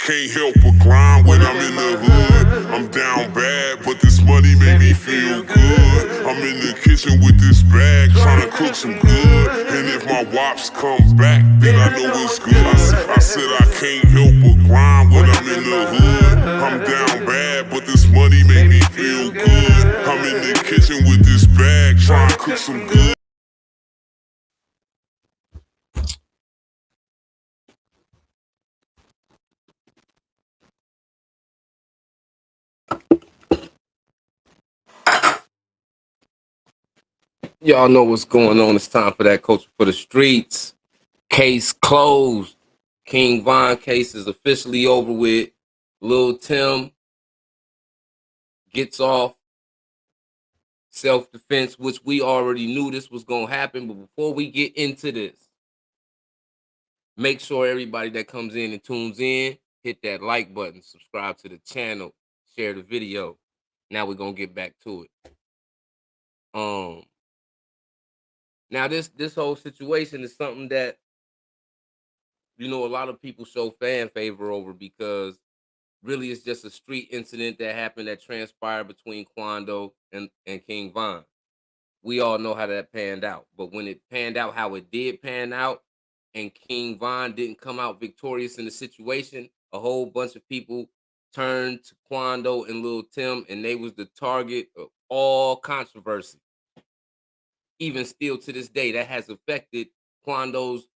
can't help but grind when I'm in the hood. I'm down bad, but this money make me feel good. I'm in the kitchen with this bag, trying to cook some good. And if my wops come back, then I know it's good. I said I can't help but grind when I'm in the hood. I'm down bad, but this money make me feel good. I'm in the kitchen with this bag, trying to cook some good. Y'all know what's going on. It's time for that Culture for the Streets. Case closed. King Von case is officially over with. Lul Timm gets off. Self-defense, which we already knew this was going to happen. But before we get into this, make sure everybody that comes in and tunes in, hit that like button, subscribe to the channel, share the video. Now we're going to get back to it. Now this whole situation is something that, you know, a lot of people show fan favor over because really it's just a street incident that happened that transpired between Quando and King Von. We all know how that panned out. But when it panned out how it did pan out and King Von didn't come out victorious in the situation, a whole bunch of people turned to Quando and Lul Timm, and they was the target of all controversy. Even still to this day, that has affected Quando's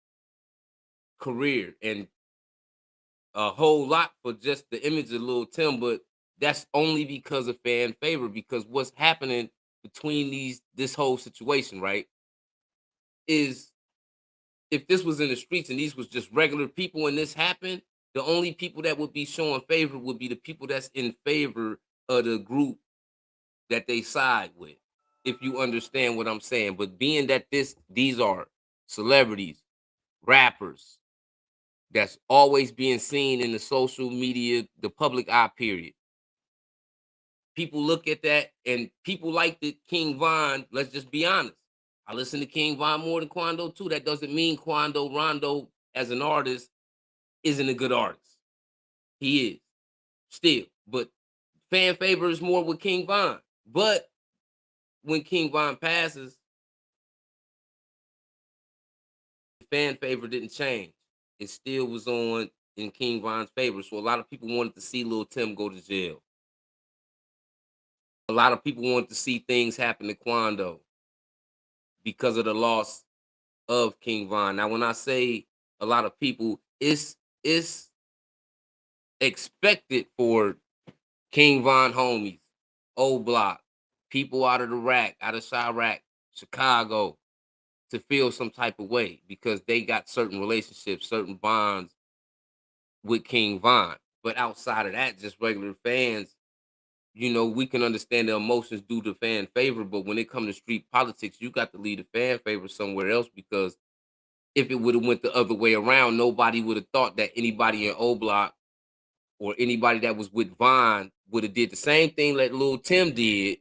career and a whole lot for just the image of Lul Timm, but that's only because of fan favor. Because what's happening between this whole situation, right, is if this was in the streets and these was just regular people and this happened, the only people that would be showing favor would be the people that's in favor of the group that they side with, if you understand what I'm saying. But being that these are celebrities, rappers, that's always being seen in the social media, the public eye, period. People look at that and people like the King Von. Let's just be honest. I listen to King Von more than Quando too. That doesn't mean Quando Rondo as an artist isn't a good artist. He is still, but fan favor is more with King Von. But when King Von passes, fan favor didn't change. It still was on in King Von's favor. So a lot of people wanted to see Lul Timm go to jail. A lot of people wanted to see things happen to Quando because of the loss of King Von. Now, when I say a lot of people, it's expected for King Von homies, old block, people out of the rack, out of Chirac, Chicago, to feel some type of way because they got certain relationships, certain bonds with King Von. But outside of that, just regular fans, you know, we can understand the emotions due to fan favor, but when it comes to street politics, you got to leave the fan favor somewhere else, because if it would have went the other way around, nobody would have thought that anybody in O Block or anybody that was with Von would have did the same thing that Lul Timm did,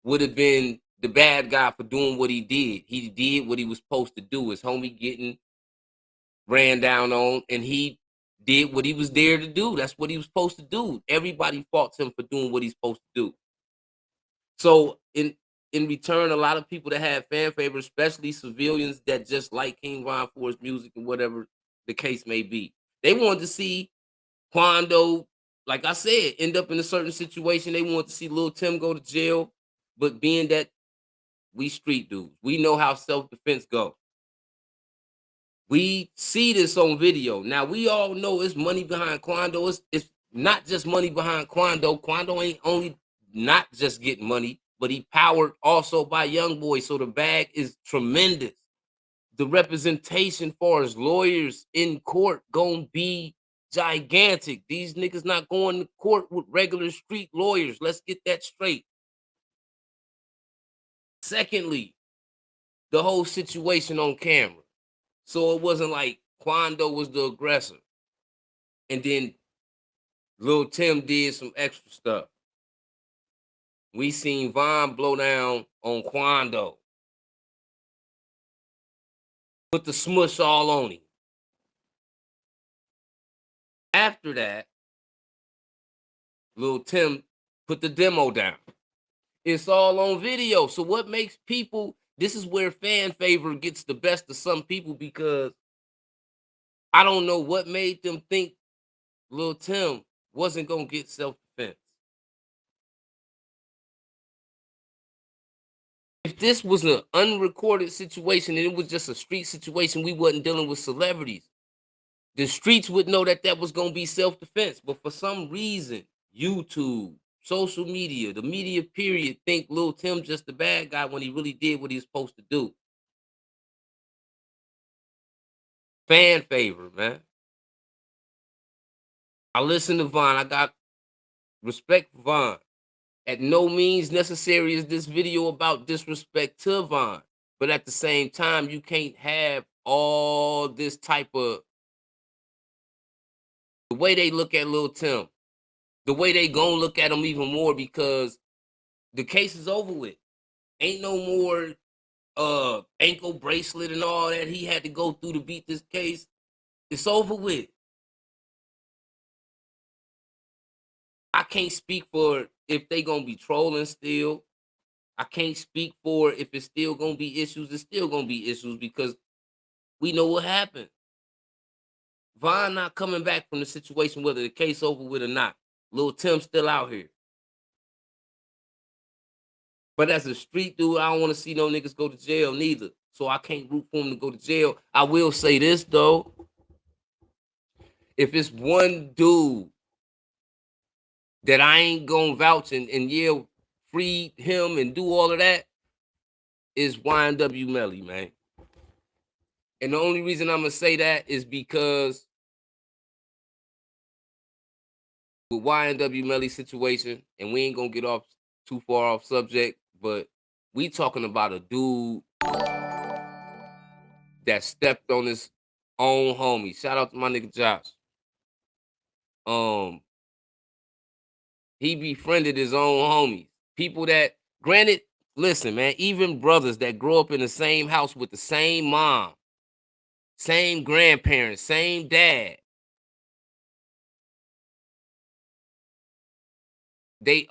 would have been the bad guy for doing what he did. He did what he was supposed to do. His homie getting ran down on, and he did what he was there to do. That's what he was supposed to do. Everybody faults him for doing what he's supposed to do. So in return, a lot of people that have fan favor, especially civilians that just like King Von for his music and whatever the case may be, they wanted to see Quando, like I said, end up in a certain situation. They want to see Lul Timm go to jail. But being that we street dudes, we know how self-defense go. We see this on video. Now, we all know it's money behind Quando. It's not just money behind Quando. Quando ain't only not just getting money, but he powered also by Young Boy. So the bag is tremendous. The representation for his lawyers in court gonna be gigantic. These niggas not going to court with regular street lawyers. Let's get that straight. Secondly, the whole situation on camera. So it wasn't like Quando was the aggressor and then Lul Timm did some extra stuff. We seen Von blow down on Quando, put the smush all on him. After that, Lul Timm put the demo down. It's all on video. So what makes people, this is where fan favor gets the best of some people, because I don't know what made them think Lul Timm wasn't gonna get self-defense. If this was an unrecorded situation and it was just a street situation, we wasn't dealing with celebrities, the streets would know that that was gonna be self-defense. But for some reason, YouTube, social media, the media period, think Lil Tim just the bad guy when he really did what he was supposed to do. Fan favor, man. I listen to Vaughn. I got respect for Vaughn. At no means necessary is this video about disrespect to Vaughn. But at the same time, you can't have all this type of, the way they look at Lil Tim, the way they gonna look at him even more, because the case is over with. Ain't no more ankle bracelet and all that he had to go through to beat this case. It's over with. I can't speak for if they gonna be trolling still. I can't speak for if it's still gonna be issues. It's still gonna be issues because we know what happened. Vaughn not coming back from the situation, whether the case over with or not. Lil Tim still out here. But as a street dude, I don't want to see no niggas go to jail neither. So I can't root for him to go to jail. I will say this though. If it's one dude that I ain't gonna vouch and yeah, free him and do all of that, is YNW Melly, man. And the only reason I'm gonna say that is because with YNW Melly situation, and we ain't gonna get off too far off subject, but we talking about a dude that stepped on his own homie. Shout out to my nigga Josh. He befriended his own homies. People that, granted, listen, man, even brothers that grow up in the same house with the same mom, same grandparents, same dad, they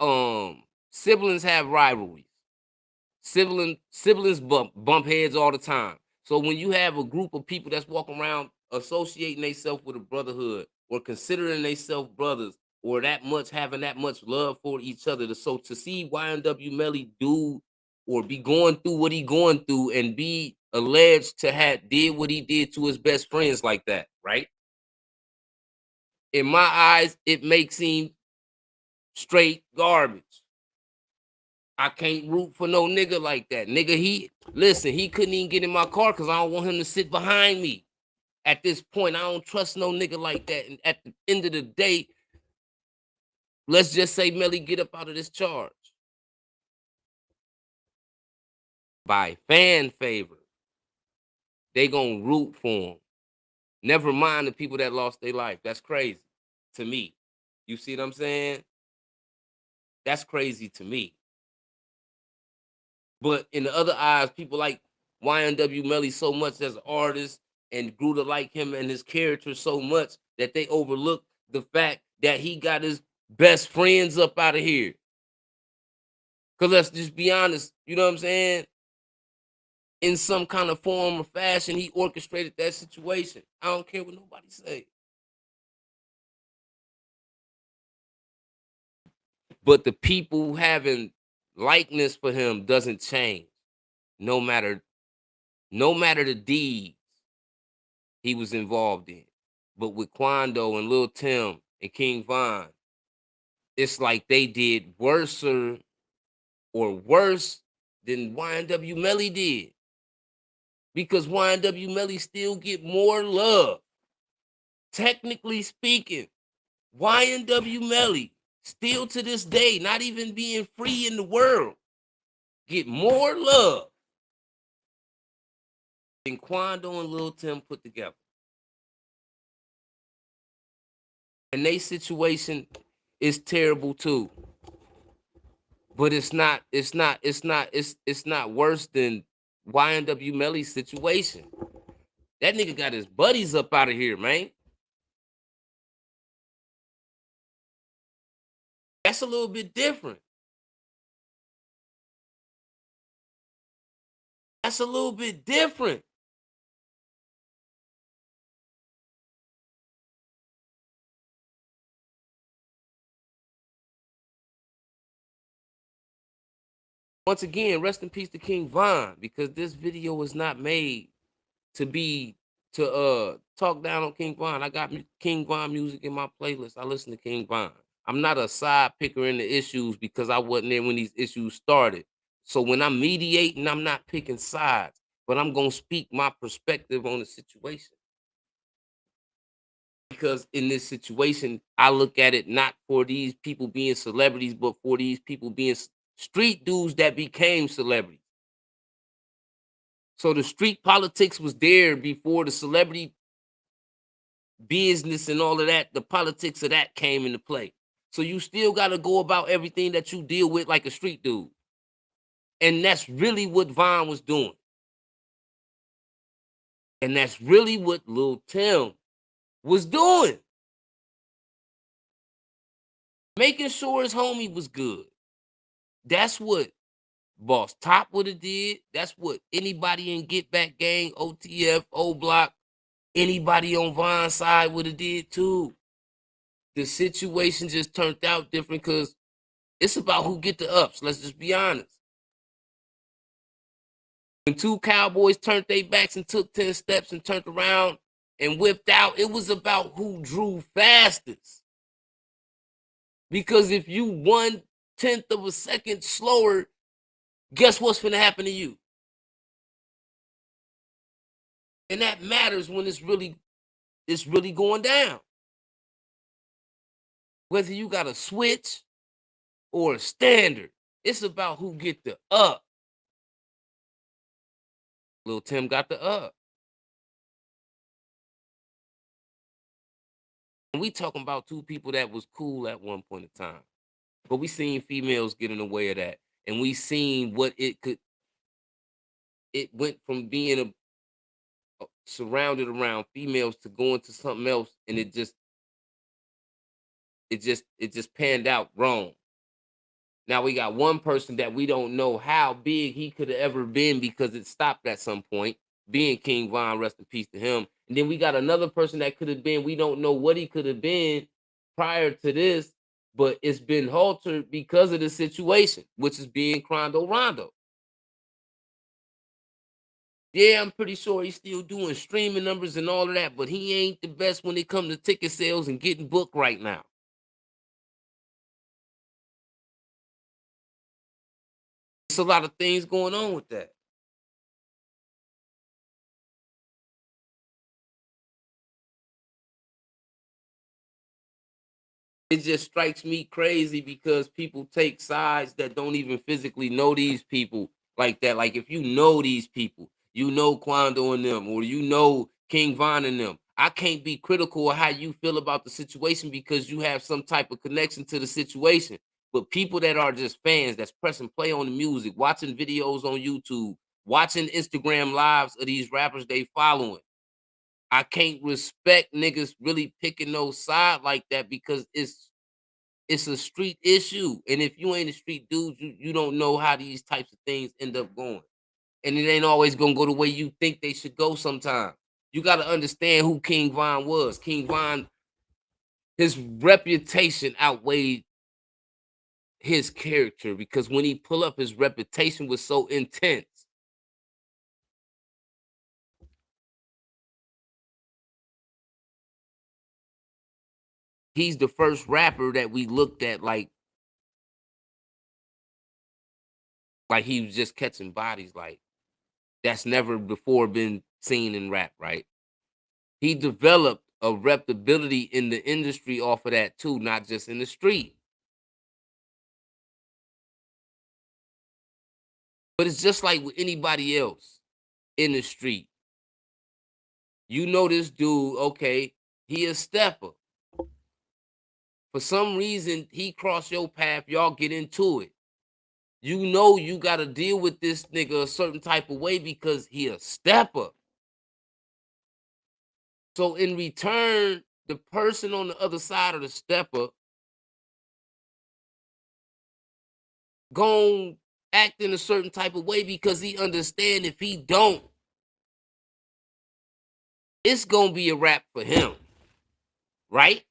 siblings have rivalries. Siblings bump heads all the time. So when you have a group of people that's walking around associating themselves with a brotherhood or considering themselves brothers, or that much having that much love for each other, so to see YNW Melly do or be going through what he going through and be alleged to have did what he did to his best friends like that, right? In my eyes, it makes him straight garbage. I can't root for no nigga like that. Nigga, he couldn't even get in my car because I don't want him to sit behind me. At this point, I don't trust no nigga like that. And at the end of the day, let's just say Melly get up out of this charge. By fan favor, they gonna root for him. Never mind the people that lost their life. That's crazy to me. You see what I'm saying? That's crazy to me. But in the other eyes, people like YNW Melly so much as an artist and grew to like him and his character so much that they overlook the fact that he got his best friends up out of here. Because let's just be honest, you know what I'm saying? In some kind of form or fashion, he orchestrated that situation. I don't care what nobody say. But the people having likeness for him doesn't change, no matter the deeds he was involved in. But with Quando and Lil Tim and King Von, it's like they did worse than YNW Melly did. Because YNW Melly still get more love. Technically speaking, YNW Melly, still to this day, not even being free in the world, get more love than Quando and Lil Tim put together. And their situation is terrible too. But it's not worse than YNW Melly's situation. That nigga got his buddies up out of here, man. That's a little bit different. That's a little bit different. Once again, rest in peace to King Von, because this video was not made to be to talk down on King Von. I got King Von music in my playlist. I listen to King Von. I'm not a side picker in the issues because I wasn't there when these issues started. So when I'm mediating, I'm not picking sides, but I'm gonna speak my perspective on the situation. Because in this situation, I look at it not for these people being celebrities, but for these people being street dudes that became celebrities. So the street politics was there before the celebrity business and all of that. The politics of that came into play. So you still got to go about everything that you deal with like a street dude. And that's really what Vaughn was doing. And that's really what Lul Timm was doing. Making sure his homie was good. That's what Boss Top would have did. That's what anybody in Get Back Gang, OTF, O Block, anybody on Vaughn's side would have did too. The situation just turned out different because it's about who get the ups. Let's just be honest. When two cowboys turned their backs and took 10 steps and turned around and whipped out, it was about who drew fastest. Because if you 1/10 of a second slower, guess what's gonna happen to you? And that matters when it's really going down. Whether you got a switch or a standard, it's about who get the up. Lil Tim got the up. And we talking about two people that was cool at one point in time. But we seen females get in the way of that. And we seen what it went from being surrounded around females to going to something else, and it just panned out wrong. Now we got one person that we don't know how big he could have ever been because it stopped at some point, being King Von, rest in peace to him. And then we got another person that could have been, we don't know what he could have been prior to this, but it's been haltered because of the situation, which is being Crondo Rondo. Yeah, I'm pretty sure he's still doing streaming numbers and all of that, but he ain't the best when it comes to ticket sales and getting booked right now. It's a lot of things going on with that. It just strikes me crazy because people take sides that don't even physically know these people like that. Like if you know these people, you know Quando and them, or you know King Von and them. I can't be critical of how you feel about the situation because you have some type of connection to the situation. But people that are just fans that's pressing play on the music, watching videos on YouTube, watching Instagram lives of these rappers they following. I can't respect niggas really picking no side like that because it's a street issue. And if you ain't a street dude, you don't know how these types of things end up going. And it ain't always gonna go the way you think they should go sometimes. You gotta understand who King Von was. King Von, his reputation outweighed his character because when he pull up, his reputation was so intense. He's the first rapper that we looked at like he was just catching bodies, like that's never before been seen in rap, right? He developed a reputability in the industry off of that too, not just in the street. But it's just like with anybody else in the street. You know this dude, okay, he a stepper. For some reason, he crossed your path, y'all get into it. You know you gotta deal with this nigga a certain type of way because he a stepper. So in return, the person on the other side of the stepper gon' act in a certain type of way because he understand if he don't, it's gonna be a wrap for him, right?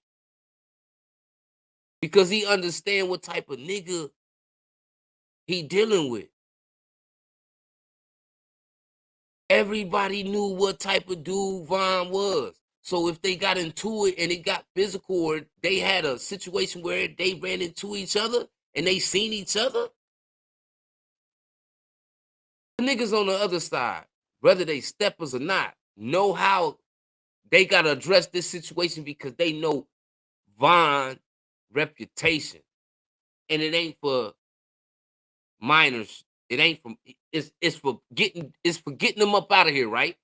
Because he understand what type of nigga he dealing with. Everybody knew what type of dude Von was. So if they got into it and it got physical, or they had a situation where they ran into each other and they seen each other, the niggas on the other side, whether they steppers or not, know how they gotta address this situation because they know Von reputation. And it ain't for minors. It ain't from it's for getting them up out of here, right?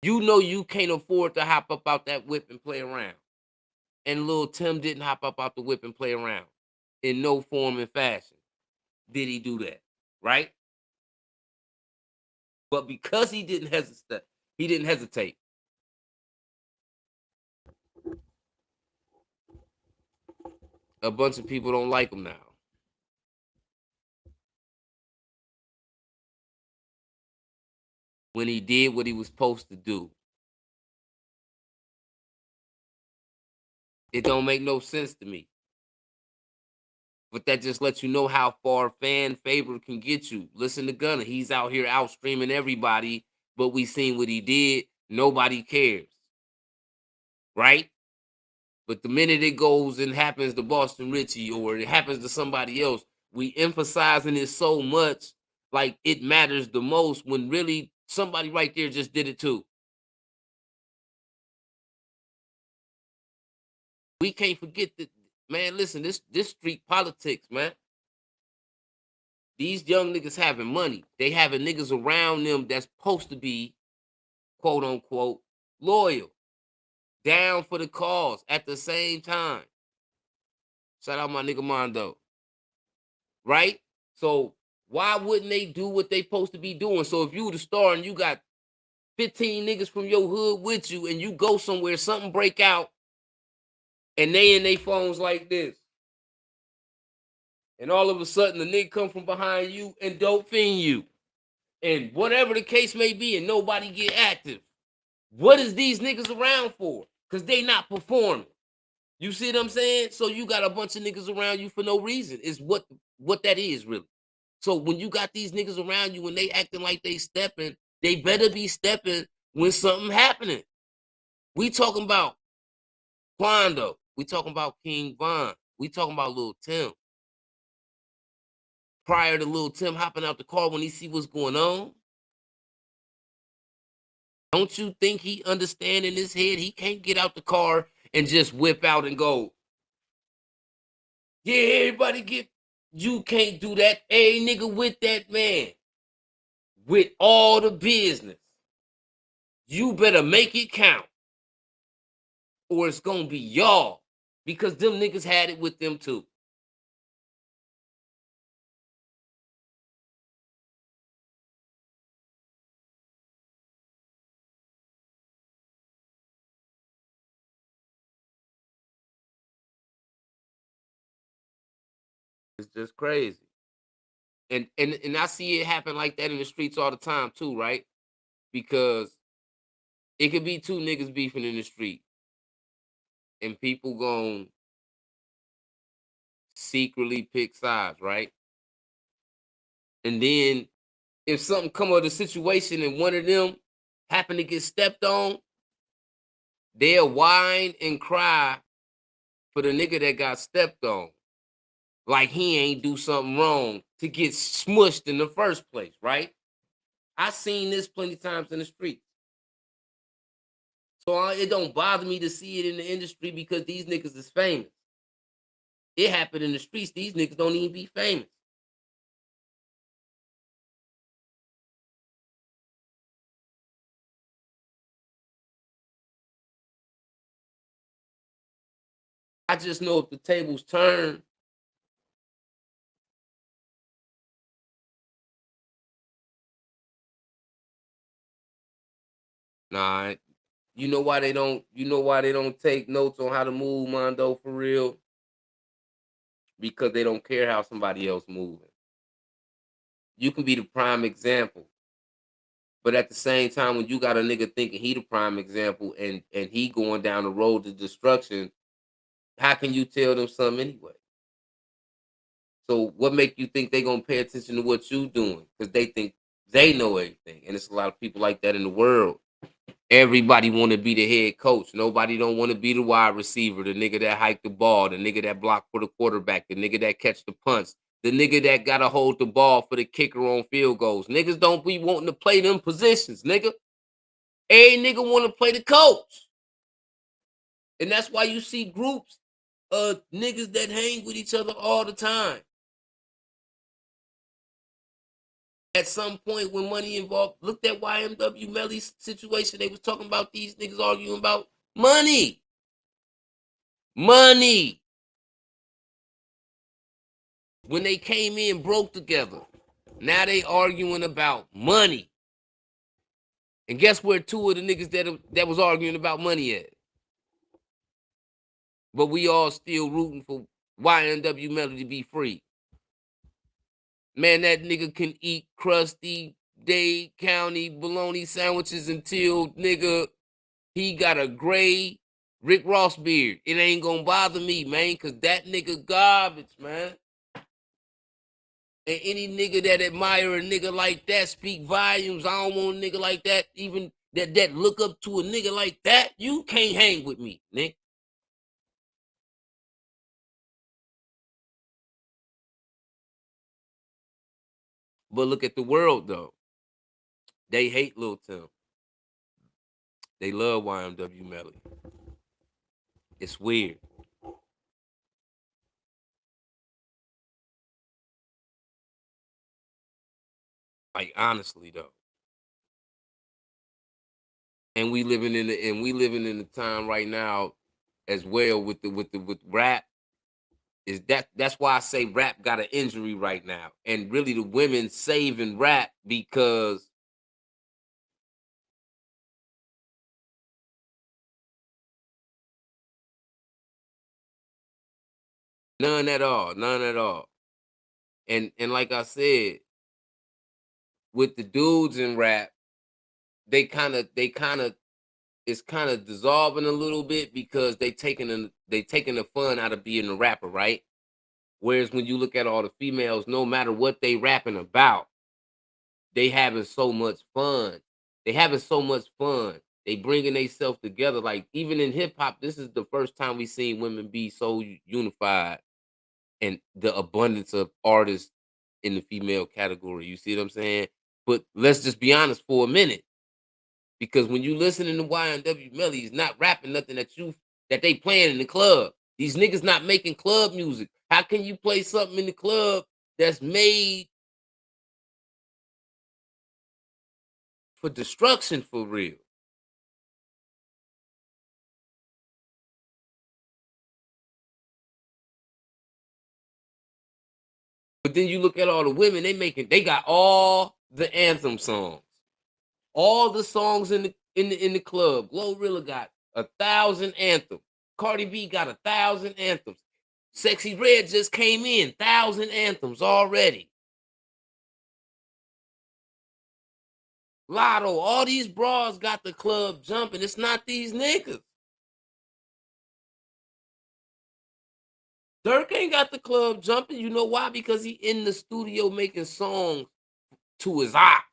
You know you can't afford to hop up out that whip and play around. And Lil Tim didn't hop up out the whip and play around in no form and fashion. Did he do that? Right? But because he didn't hesitate. A bunch of people don't like him now. When he did what he was supposed to do. It don't make no sense to me. But that just lets you know how far fan favorite can get you. Listen to Gunna. He's out here out streaming everybody, but we seen what he did. Nobody cares. Right? But the minute it goes and happens to Boston Richie or it happens to somebody else, we emphasizing it so much like it matters the most when really somebody right there just did it too. We can't forget that, man. Listen, this street politics, man. These young niggas having money. They having niggas around them that's supposed to be quote unquote loyal, down for the cause at the same time. Shout out my nigga Mondo. Right? So why wouldn't they do what they supposed to be doing? So if you the star and you got 15 niggas from your hood with you and you go somewhere, something break out, and they in their phones like this, and all of a sudden the nigga come from behind you and dope fiend you, and whatever the case may be, and nobody get active. What is these niggas around for? Because they not performing. You see what I'm saying? So you got a bunch of niggas around you for no reason. Is what that is really. So when you got these niggas around you and they acting like they stepping, they better be stepping when something happening. We talking about Quando. We talking about King Von. We talking about Lil Tim. Prior to Lil Tim hopping out the car when he see what's going on, don't you think he understand in his head he can't get out the car and just whip out and go, yeah, everybody get. You can't do that. Hey, nigga, with that man, with all the business, you better make it count, or it's gonna be y'all. Because them niggas had it with them too. It's just crazy. And I see it happen like that in the streets all the time too, right? Because it could be two niggas beefing in the street, and people gon' secretly pick sides, right? And then if something come of the situation and one of them happen to get stepped on, they'll whine and cry for the nigga that got stepped on. Like he ain't do something wrong to get smushed in the first place, right? I seen this plenty times in the streets. So it don't bother me to see it in the industry because these niggas is famous. It happened in the streets. These niggas don't even be famous. I just know if the tables turn, nah, you know why they don't take notes on how to move Mondo for real? because they don't care how somebody else moving. You can be the prime example, but at the same time, when you got a nigga thinking he the prime example and he going down the road to destruction, how can you tell them something anyway? So what make you think they gonna pay attention to what you doing? Because they think they know everything, and it's a lot of people like that in the world. Everybody want to be the head coach. Nobody don't want to be the wide receiver, the nigga that hike the ball, the nigga that block for the quarterback, the nigga that catch the punts, the nigga that gotta hold the ball for the kicker on field goals. Niggas don't be wanting to play them positions, nigga. Every nigga want to play the coach, and that's why you see groups of niggas that hang with each other all the time. At some point when money involved, look at YMW Melly's situation. They was talking about these niggas arguing about money. Money. When they came in broke together. Now they arguing about money. And guess where two of the niggas that was arguing about money at? But we all still rooting for YNW Melly to be free. Man, that nigga can eat crusty Dade County bologna sandwiches until nigga he got a gray Rick Ross beard. It ain't gonna bother me, man, cause that nigga garbage, man. And any nigga that admire a nigga like that speak volumes. I don't want a nigga like that, even that look up to a nigga like that. You can't hang with me, nigga. But look at the world though. They hate Lul Timm. They love YMW Melly. It's weird. Like honestly though. And we living in the time right now as well with rap. Is that's why I say rap got an injury right now. And really the women saving rap because none at all. None at all. And like I said, with the dudes in rap, they kind of it's kind of dissolving a little bit because they taking the fun out of being a rapper, right? Whereas when you look at all the females, no matter what they rapping about, they having so much fun. They having so much fun. They bringing themselves together. Like even in hip hop, this is the first time we seen women be so unified and the abundance of artists in the female category. You see what I'm saying? But let's just be honest for a minute, because when you listening to YNW Melly, he's not rapping nothing that they playing in the club. These niggas not making club music. How can you play something in the club that's made for destruction for real? But then you look at all the women they got all the anthem songs. All the songs in the club. Glorilla got 1,000 anthems. Cardi B got 1,000 anthems. Sexy Red just came in, 1,000 anthems already. Lotto, all these bras got the club jumping. It's not these niggas. Dirk ain't got the club jumping. You know why? Because he in the studio making songs to his ops.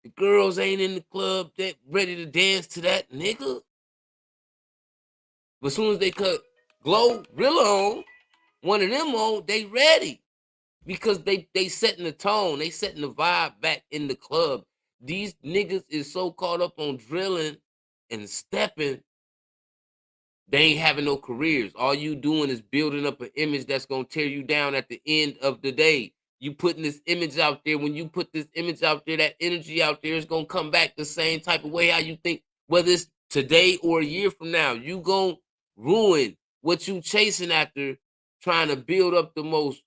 The girls ain't in the club that ready to dance to that nigga. But as soon as they cut Glorilla on, one of them on, they ready. Because they setting the tone, they setting the vibe back in the club. These niggas is so caught up on drilling and stepping, they ain't having no careers. All you doing is building up an image that's gonna tear you down at the end of the day. You putting this image out there. When you put this image out there, that energy out there is gonna come back the same type of way how you think, whether it's today or a year from now. You gonna ruin what you chasing after, trying to build up the most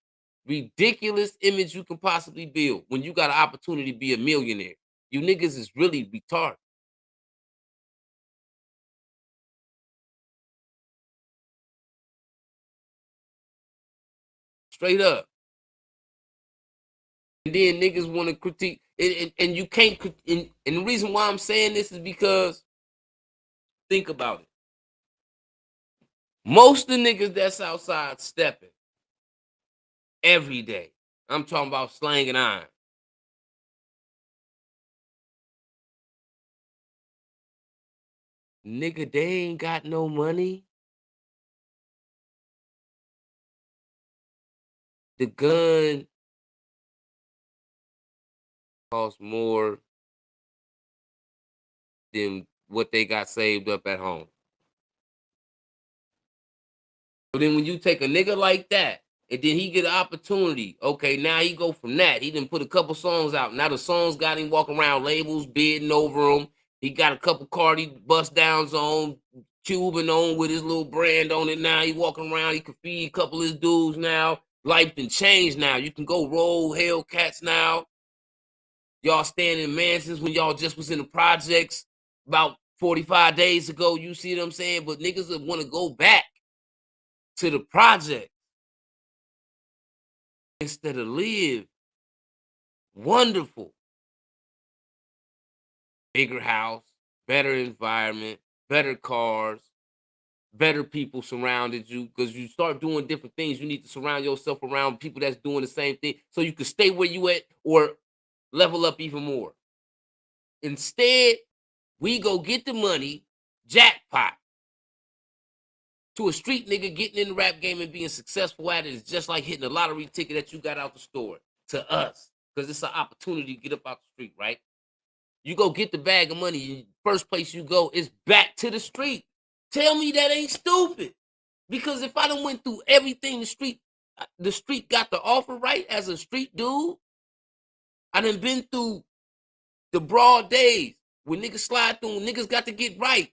ridiculous image you can possibly build when you got an opportunity to be a millionaire. You niggas is really retarded. Straight up. And then niggas want to critique, and you can't. And the reason why I'm saying this is because think about it. Most of the niggas that's outside stepping every day. I'm talking about slanging iron. Nigga, they ain't got no money. The gun costs more than what they got saved up at home. So then when you take a nigga like that, and then he get an opportunity, okay, now he go from that. He done put a couple songs out. Now the songs got him walking around labels, bidding over him. He got a couple Cardi bust downs on, Cuban on with his little brand on it now. He walking around, he can feed a couple of his dudes now. Life been changed now. You can go roll Hellcats now. Y'all staying in mansions when y'all just was in the projects about 45 days ago. You see what I'm saying? But niggas that want to go back to the project instead of live wonderful. Bigger house, better environment, better cars, better people surrounded you. Because you start doing different things, you need to surround yourself around people that's doing the same thing so you can stay where you at or level up even more. Instead, we go get the money, jackpot. To a street nigga getting in the rap game and being successful at it is just like hitting a lottery ticket that you got out the store to us. Because it's an opportunity to get up out the street, right? You go get the bag of money, first place you go is back to the street. Tell me that ain't stupid. Because if I done went through everything the street got to offer, right, as a street dude, I done been through the broad days when niggas slide through, when niggas got to get right,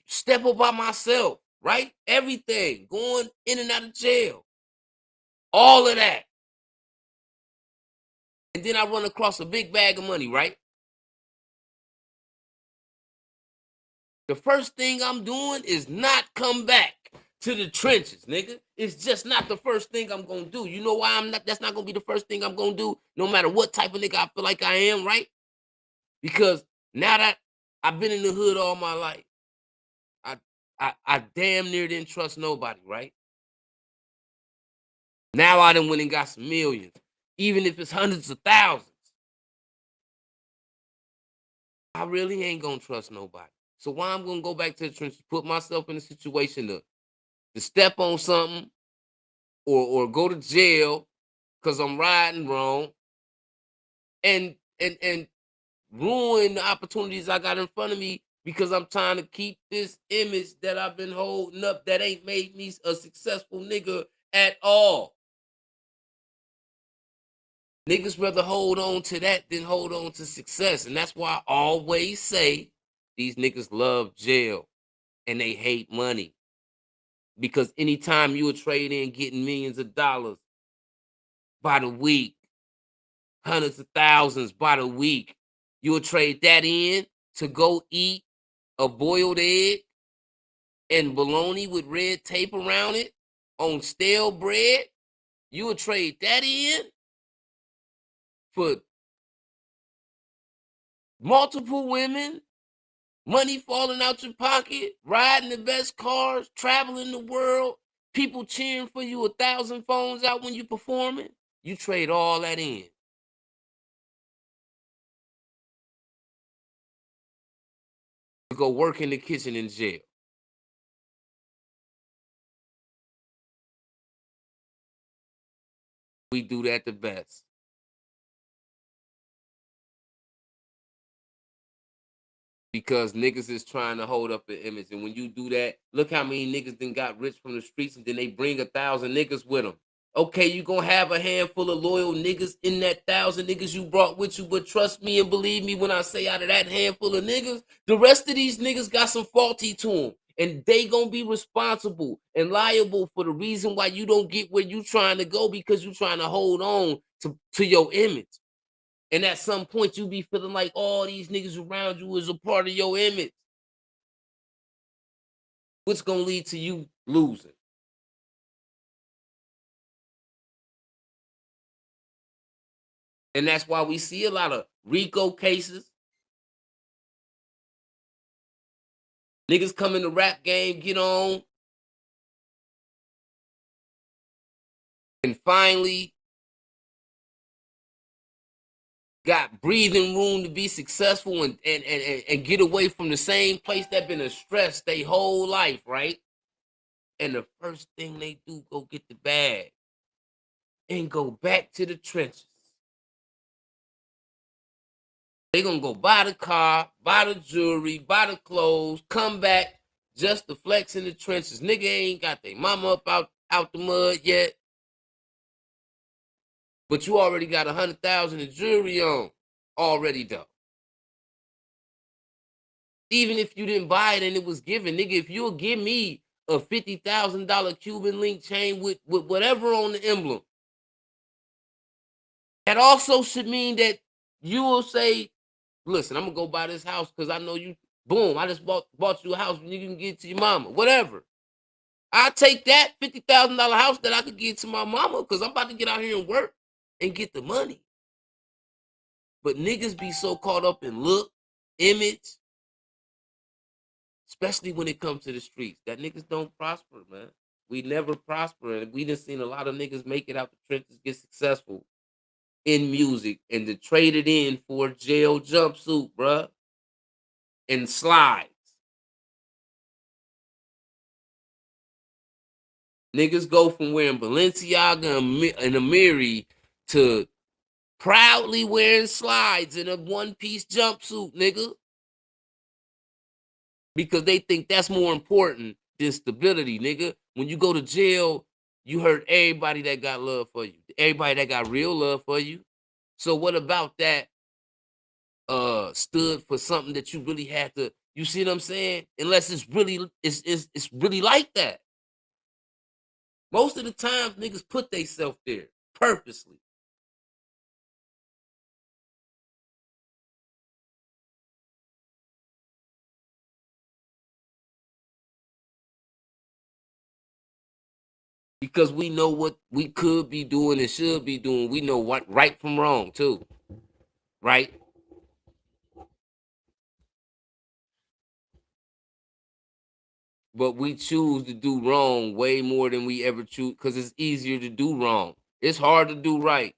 step up by myself, right? Everything, going in and out of jail, all of that. And then I run across a big bag of money, right? The first thing I'm doing is not come back to the trenches, nigga. It's just not the first thing I'm gonna do. You know why I'm not? That's not gonna be the first thing I'm gonna do, no matter what type of nigga I feel like I am, right? Because now that I've been in the hood all my life, I I damn near didn't trust nobody, right? Now I done went and got some millions, even if it's hundreds of thousands. I really ain't gonna trust nobody. So why I'm gonna go back to the trenches, put myself in a situation to step on something or go to jail because I'm riding wrong and ruin the opportunities I got in front of me because I'm trying to keep this image that I've been holding up that ain't made me a successful nigga at all. Niggas rather hold on to that than hold on to success. And that's why I always say these niggas love jail and they hate money. Because anytime you a trade in getting millions of dollars by the week, hundreds of thousands by the week, you'll trade that in to go eat a boiled egg and bologna with red tape around it on stale bread. You will trade that in for multiple women, money falling out your pocket, riding the best cars, traveling the world, people cheering for you, 1,000 phones out when you performing. You trade all that in to go work in the kitchen in jail. We do that the best. Because niggas is trying to hold up an image. And when you do that, look how many niggas then got rich from the streets and then they bring 1,000 niggas with them. Okay, you gonna have a handful of loyal niggas in that 1,000 niggas you brought with you, but trust me and believe me when I say out of that handful of niggas, the rest of these niggas got some faulty to them. And they gonna be responsible and liable for the reason why you don't get where you trying to go because you trying to hold on to your image. And at some point, you be feeling like all these niggas around you is a part of your image, which gonna lead to you losing. And that's why we see a lot of RICO cases. Niggas come in the rap game, get on, and finally got breathing room to be successful and get away from the same place that been a stress their whole life, right? And the first thing they do, go get the bag and go back to the trenches. They gonna go buy the car, buy the jewelry, buy the clothes, come back just to flex in the trenches. Nigga ain't got their mama up out the mud yet, but you already got 100,000 in jewelry on already though. Even if you didn't buy it and it was given, nigga, if you'll give me a $50,000 Cuban link chain with whatever on the emblem, that also should mean that you will say, listen, I'm gonna go buy this house because I know you. Boom, I just bought you a house and you can get it to your mama. Whatever. I'll take that $50,000 house that I could get to my mama because I'm about to get out here and work and get the money. But niggas be so caught up in look, image, especially when it comes to the streets, that niggas don't prosper, man. We never prosper, and we done seen a lot of niggas make it out the trenches, get successful in music, and to trade it in for a jail jumpsuit, bruh, and slides. Niggas go from wearing Balenciaga and Amiri to proudly wearing slides in a one-piece jumpsuit, nigga. Because they think that's more important than stability, nigga. When you go to jail, you hurt everybody that got love for you. Everybody that got real love for you. So what about that stood for something that you really had to, you see what I'm saying? Unless it's really like that. Most of the time, niggas put themselves there purposely. Because we know what we could be doing and should be doing. We know what right from wrong too. Right? But we choose to do wrong way more than we ever choose because it's easier to do wrong. It's hard to do right.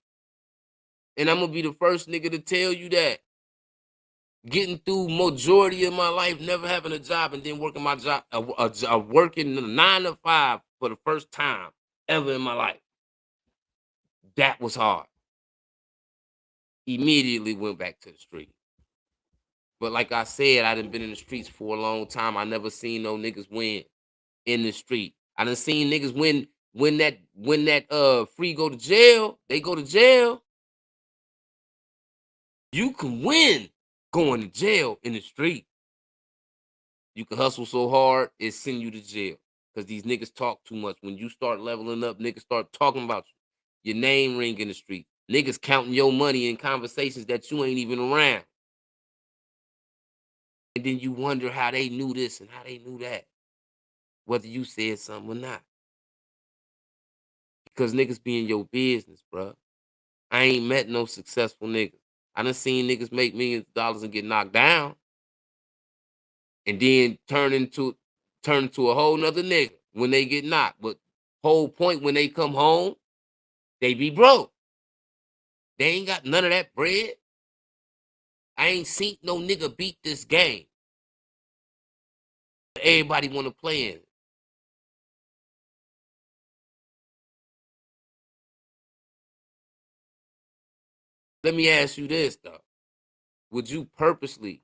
And I'm gonna be the first nigga to tell you that. Getting through majority of my life, never having a job, and then working my job, working 9 to 5 for the first time ever in my life. That was hard. Immediately went back to the street. But like I said, I done been in the streets for a long time. I never seen no niggas win in the street. I done seen niggas win when that free go to jail, they go to jail. You can win going to jail in the street. You can hustle so hard, it send you to jail. Because these niggas talk too much. When you start leveling up, niggas start talking about you. Your name ring in the street. Niggas counting your money in conversations that you ain't even around. And then you wonder how they knew this and how they knew that. Whether you said something or not. Because niggas be in your business, bro. I ain't met no successful niggas. I done seen niggas make millions of dollars and get knocked down. And then turn into a whole nother nigga when they get knocked. But whole point when they come home, they be broke. They ain't got none of that bread. I ain't seen no nigga beat this game. Everybody want to play in it. Let me ask you this though. Would you purposely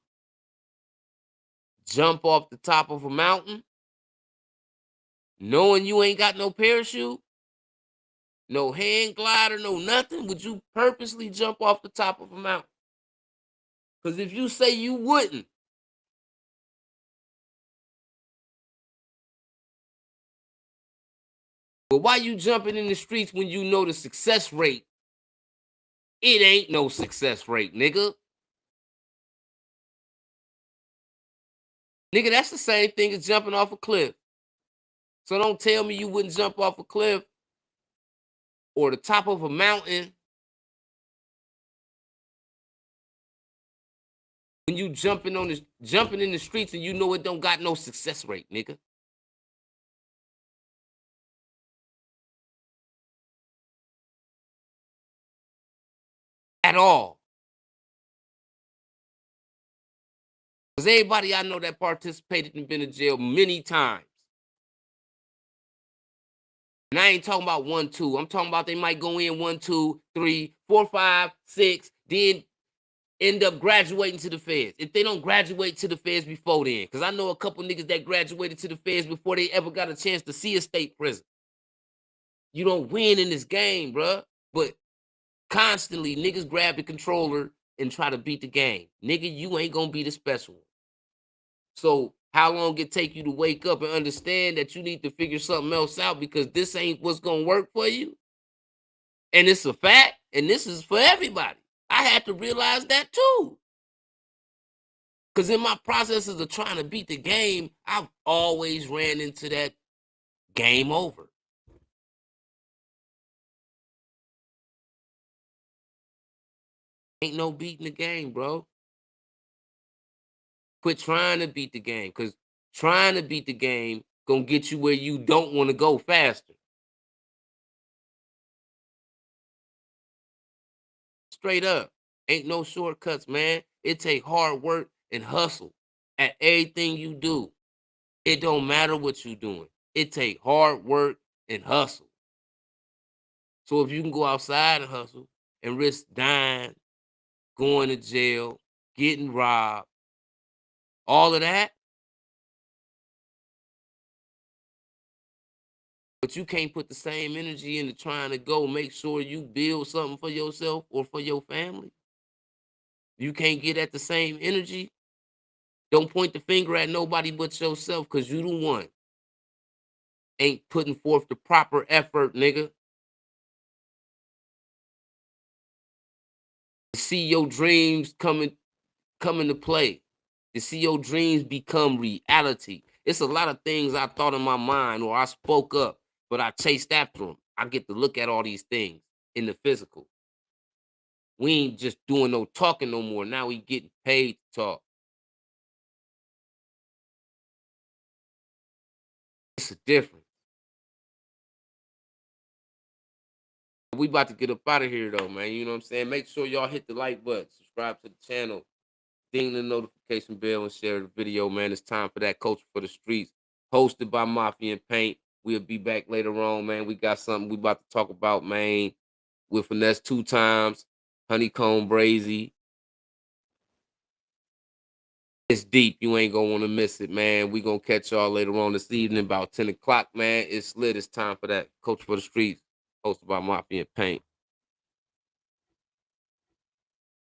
jump off the top of a mountain knowing you ain't got no parachute, no hand glider, no nothing? Would you purposely jump off the top of a mountain? Because if you say you wouldn't, but why you jumping in the streets when you know the success rate? It ain't no success rate, nigga. Nigga, that's the same thing as jumping off a cliff. So don't tell me you wouldn't jump off a cliff or the top of a mountain when you jumping in the streets and you know it don't got no success rate, nigga. At all. Because everybody I know that participated and been in jail many times. And I ain't talking about 1, 2. I'm talking about they might go in 1, 2, 3, 4, 5, 6, then end up graduating to the feds. If they don't graduate to the feds before then, because I know a couple niggas that graduated to the feds before they ever got a chance to see a state prison. You don't win in this game, bruh. But constantly, niggas grab the controller and try to beat the game. Nigga, you ain't gonna be the special one. So how long it take you to wake up and understand that you need to figure something else out because this ain't what's gonna work for you? And it's a fact, and this is for everybody. I had to realize that too. Because in my processes of trying to beat the game, I've always ran into that game over. Ain't no beating the game, bro. Quit trying to beat the game, because trying to beat the game gonna get you where you don't want to go faster. Straight up. Ain't no shortcuts, man. It take hard work and hustle at everything you do. It don't matter what you doing. It take hard work and hustle. So if you can go outside and hustle and risk dying, going to jail, getting robbed, all of that, but you can't put the same energy into trying to go make sure you build something for yourself or for your family. You can't get at the same energy. Don't point the finger at nobody but yourself because you the one ain't putting forth the proper effort, nigga. To see your dreams come into play. To see your dreams become reality. It's a lot of things I thought in my mind or I spoke up, but I chased after them. I get to look at all these things in the physical. We ain't just doing no talking no more. Now we getting paid to talk. It's a difference. We about to get up out of here though, man. You know what I'm saying? Make sure y'all hit the like button, subscribe to the channel, ding the notification bell, and share the video, man. It's time for that Culture for the Streets, hosted by Mafia and Paint. We'll be back later on, man. We got something we about to talk about, man. With Finesse 2 times, Honeycomb Brazy. It's deep. You ain't gonna want to miss it, man. We gonna catch y'all later on this evening about 10 o'clock, man. It's lit. It's time for that Culture for the Streets, hosted by Mafia and Paint.